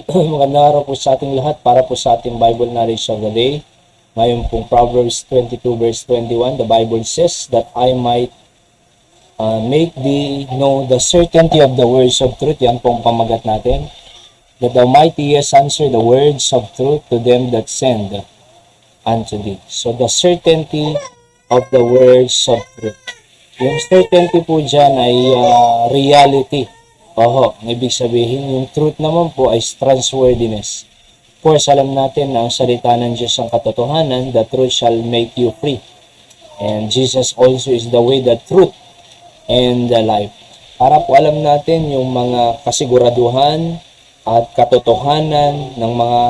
Magandang araw po sa ating lahat para po sa ating Bible knowledge of the day. Ngayon pong Proverbs 22 verse 21, the Bible says that I might make thee know the certainty of the words of truth. Yan pong pamagat natin. That thou mightest answer the words of truth to them that send unto thee. So the certainty of the words of truth. Yung certainty po dyan ay reality. Ang ibig sabihin, yung truth naman po ay trustworthiness. Of course, alam natin na ang salita ng Diyos ang katotohanan, the truth shall make you free. And Jesus also is the way, the truth, and the life. Para po alam natin yung mga kasiguraduhan at katotohanan ng mga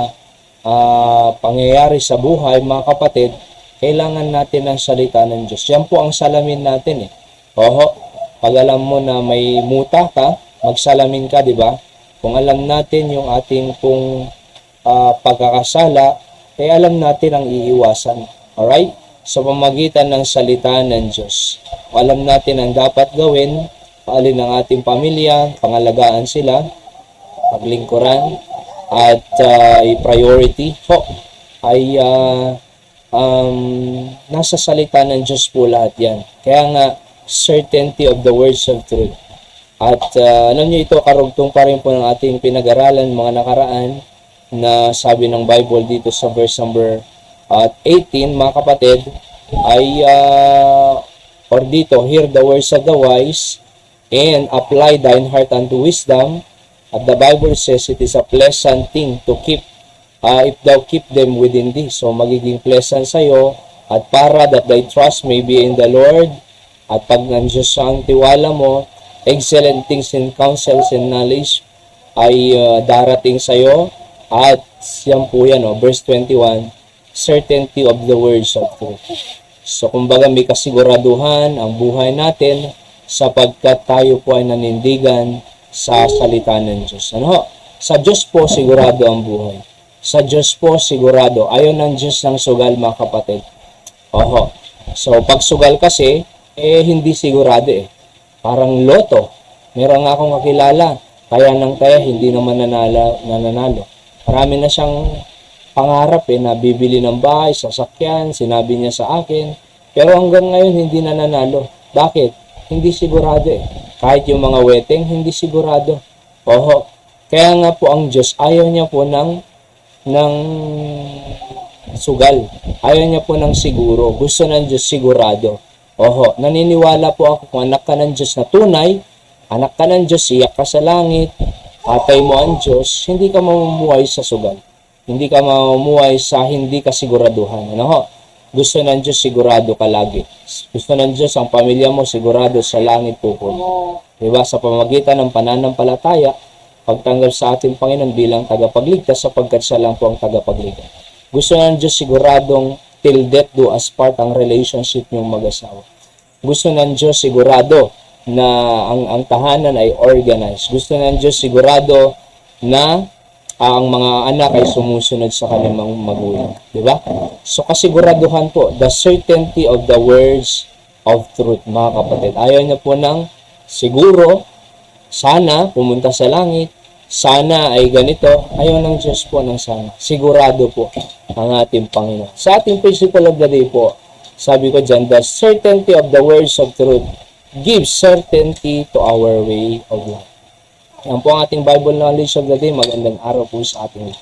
pangyayari sa buhay, mga kapatid, kailangan natin ang salita ng Diyos. Yan po ang salamin natin. Pag alam mo na may muta ka, magsalamin ka, di ba? Kung alam natin yung ating pong pagkakasala, alam natin ang iiwasan. Alright? Sa pamagitan ng salita ng Diyos. Alam natin ang dapat gawin, paalin ng ating pamilya, pangalagaan sila, paglingkuran, at i-priority po ay nasa salita ng Diyos po lahat yan. Kaya nga, certainty of the words of truth. At alam niyo ito, karugtong pa rin po ng ating pinag-aralan mga nakaraan na sabi ng Bible dito sa verse number 18, mga kapatid, ay or dito, hear the words of the wise and apply thine heart unto wisdom. At the Bible says it is a pleasant thing to keep if thou keep them within thee. So magiging pleasant sa'yo at para that thy trust may be in the Lord. At pag nandiyan ang tiwala mo, excellent things in counsels and knowledge ay darating sa iyo. At yan po yan, verse 21, certainty of the words of truth. So kumbaga may kasiguraduhan ang buhay natin sapagkat tayo po ay nanindigan sa salita ng Diyos. Sa Diyos po sigurado ang buhay. Sa Diyos po sigurado. Ayaw ng Diyos ng sugal, mga kapatid. So pag sugal kasi, hindi sigurado Parang loto. Meron nga akong kakilala. Kaya nang kaya, hindi naman nananalo. Marami na siyang pangarap na bibili ng bahay, sasakyan. Sinabi niya sa akin. Pero hanggang ngayon, hindi nananalo. Bakit? Hindi sigurado Kahit yung mga weteng, hindi sigurado. Kaya nga po ang Diyos, ayaw niya po ng sugal. Ayaw niya po ng siguro. Gusto ng Diyos sigurado. Naniniwala po ako kung anak ka ng Diyos na tunay, anak ka ng Diyos, iyak ka sa langit, tatay mo ang Diyos, hindi ka mamumuhay sa sugal. Hindi ka mamumuhay sa hindi kasiguraduhan. Gusto ng Diyos, sigurado ka lagi. Gusto ng Diyos, ang pamilya mo, sigurado sa langit pupunta. Diba? Sa pamagitan ng pananampalataya, pagtanggap sa ating Panginoon bilang tagapagligtas, sapagkat siya lang po ang tagapagligtas. Gusto ng Diyos, siguradong till death do us part ang relationship niyong mag-asawa. Gusto ng Diyos sigurado na ang tahanan ay organized. Gusto ng Diyos sigurado na ang mga anak ay sumusunod sa kanilang magulang. Diba? So kasiguraduhan po, the certainty of the words of truth, mga kapatid. Ayaw niya po ng siguro, sana pumunta sa langit, sana ay ganito. Ayaw ng Diyos po ng sana. Sigurado po ang ating Panginoon. Sa ating principle of the day po, sabi ko dyan, the certainty of the words of truth gives certainty to our way of life. Yan po ang ating Bible knowledge of the day. Magandang araw po sa ating